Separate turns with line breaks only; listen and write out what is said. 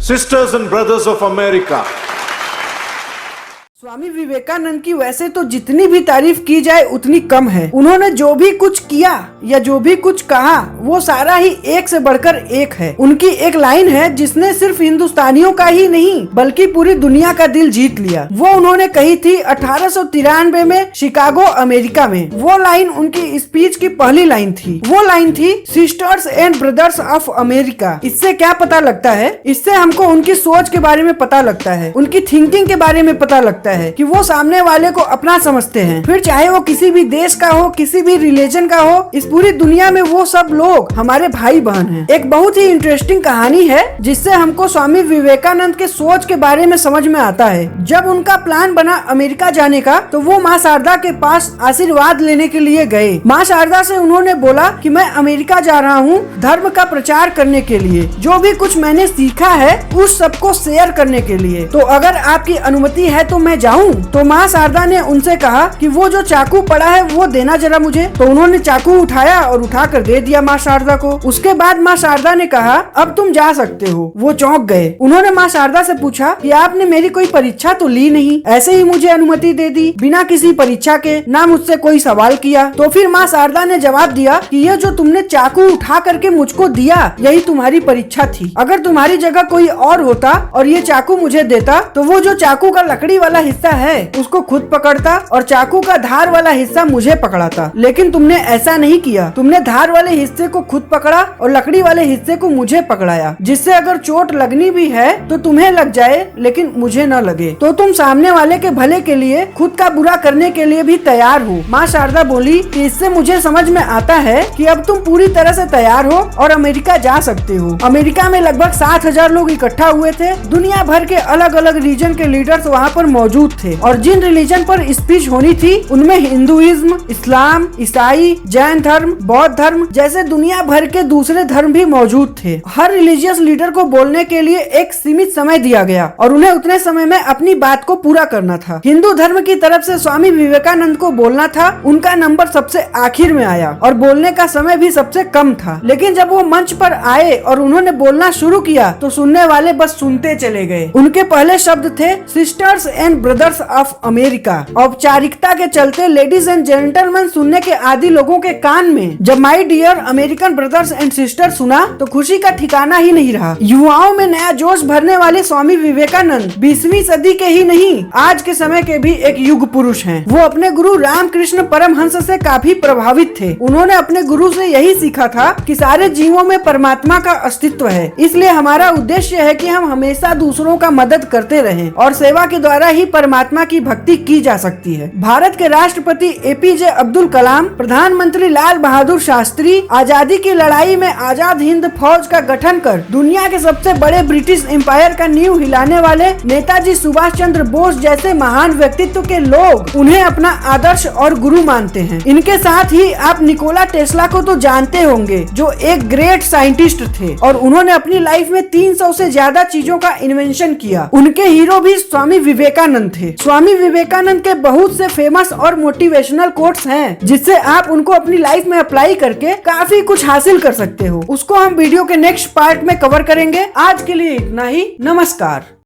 sisters and brothers of America.
Swami Vivekananda की वैसे तो जितनी भी तारीफ की जाए उतनी कम है। उन्होंने जो भी कुछ किया या जो भी कुछ कहा वो सारा ही एक से बढ़कर एक है। उनकी एक लाइन है जिसने सिर्फ हिंदुस्तानियों का ही नहीं बल्कि पूरी दुनिया का दिल जीत लिया। वो उन्होंने कही थी 1893 में शिकागो अमेरिका में। वो लाइन उनकी स्पीच की पहली लाइन थी। वो लाइन थी sisters and brothers of America. इससे क्या पता लगता है? इससे हमको उनकी सोच के बारे में पता लगता है, उनकी थिंकिंग के बारे में पता लगता है कि वो सामने वाले को अपना समझते हैं। फिर चाहे वो किसी भी देश का हो, किसी भी रिलीजन का हो, इस पूरी दुनिया में वो सब लोग हमारे भाई बहन हैं। एक बहुत ही इंटरेस्टिंग कहानी है जिससे हमको स्वामी विवेकानंद के सोच के बारे में समझ में आता है। जब उनका प्लान बना अमेरिका जाने का तो वो माँ शारदा के पास आशीर्वाद लेने के लिए गए। माँ शारदा से उन्होंने बोला कि मैं अमेरिका जा रहा हूँ धर्म का प्रचार करने के लिए, जो भी कुछ मैंने सीखा है उस सबको शेयर करने के लिए। तो अगर आपकी अनुमति है तो मैं जाऊं? तो माँ शारदा ने उनसे कहा कि वो जो चाकू पड़ा है वो देना जरा मुझे। तो उन्होंने चाकू उठाया और उठाकर दे दिया माँ शारदा को। उसके बाद माँ शारदा ने कहा अब तुम जा सकते हो। वो चौंक गए। उन्होंने माँ शारदा से पूछा कि आपने मेरी कोई परीक्षा तो ली नहीं, ऐसे ही मुझे अनुमति दे दी बिना किसी परीक्षा के, ना मुझसे कोई सवाल किया। तो फिर माँ शारदा ने जवाब दिया कि ये जो तुमने चाकू उठा करके मुझको दिया यही तुम्हारी परीक्षा थी। अगर तुम्हारी जगह कोई और होता और ये चाकू मुझे देता तो वो जो चाकू का लकड़ी वाला हिस्सा है उसको खुद पकड़ता और चाकू का धार वाला हिस्सा मुझे पकड़ाता। लेकिन तुमने ऐसा नहीं किया। तुमने धार वाले हिस्से को खुद पकड़ा और लकड़ी वाले हिस्से को मुझे पकड़ाया, जिससे अगर चोट लगनी भी है तो तुम्हें लग जाए लेकिन मुझे न लगे। तो तुम सामने वाले के भले के लिए खुद का बुरा करने के लिए भी तैयार हो। माँ शारदा बोली कि इससे मुझे समझ में आता है कि अब तुम पूरी तरह से तैयार हो और अमेरिका जा सकते हो। अमेरिका में लगभग 7,000 लोग इकट्ठा हुए थे। दुनिया भर के अलग अलग रीजन के लीडर्स वहाँ पर मौजूद थे और जिन रिलीजन पर स्पीच होनी थी उनमें हिंदुइज्म, इस्लाम, ईसाई, जैन धर्म, बौद्ध धर्म जैसे दुनिया भर के दूसरे धर्म भी मौजूद थे। हर रिलीजियस लीडर को बोलने के लिए एक सीमित समय दिया गया और उन्हें उतने समय में अपनी बात को पूरा करना था। हिंदू धर्म की तरफ से स्वामी विवेकानंद को बोलना था। उनका नंबर सबसे आखिर में आया और बोलने का समय भी सबसे कम था। लेकिन जब वो मंच पर आए और उन्होंने बोलना शुरू किया तो सुनने वाले बस सुनते चले गए। उनके पहले शब्द थे sisters and brothers of America. औपचारिकता के चलते लेडीज एंड जेंटलमैन सुनने के आदि लोगों के कान में जब my dear American brothers and sister सुना तो खुशी का ठिकाना ही नहीं रहा। युवाओं में नया जोश भरने वाले स्वामी विवेकानंद 20वीं सदी के ही नहीं आज के समय के भी एक युग पुरुष हैं। वो अपने गुरु रामकृष्ण परमहंस से काफी प्रभावित थे। उन्होंने अपने गुरु से यही सीखा था कि सारे जीवों में परमात्मा का अस्तित्व है, इसलिए हमारा उद्देश्य है कि हम हमेशा दूसरों का मदद करते रहें और सेवा के द्वारा ही परमात्मा की भक्ति की जा सकती है। भारत के राष्ट्रपति एपीजे अब्दुल कलाम, प्रधानमंत्री लाल बहादुर शास्त्री आजादी की लड़ाई में आजाद हिंद फौज का गठन कर दुनिया के सबसे बड़े ब्रिटिश एम्पायर का नींव हिलाने वाले नेताजी सुभाष चंद्र बोस जैसे महान व्यक्तित्व के लोग उन्हें अपना आदर्श और गुरु मानते हैं। इनके साथ ही आप निकोला टेस्ला को तो जानते होंगे, जो एक ग्रेट साइंटिस्ट थे और उन्होंने अपनी लाइफ में 300 से ज्यादा चीजों का इन्वेंशन किया। उनके हीरो भी स्वामी विवेकानंद थे। स्वामी विवेकानंद के बहुत से फेमस और मोटिवेशनल कोट्स हैं जिससे आप उनको अपनी लाइफ में अप्लाई करके काफी कुछ हासिल कर सकते हो। उसको हम वीडियो के नेक्स्ट पार्ट में कवर करेंगे। आज के लिए इतना ही। नमस्कार।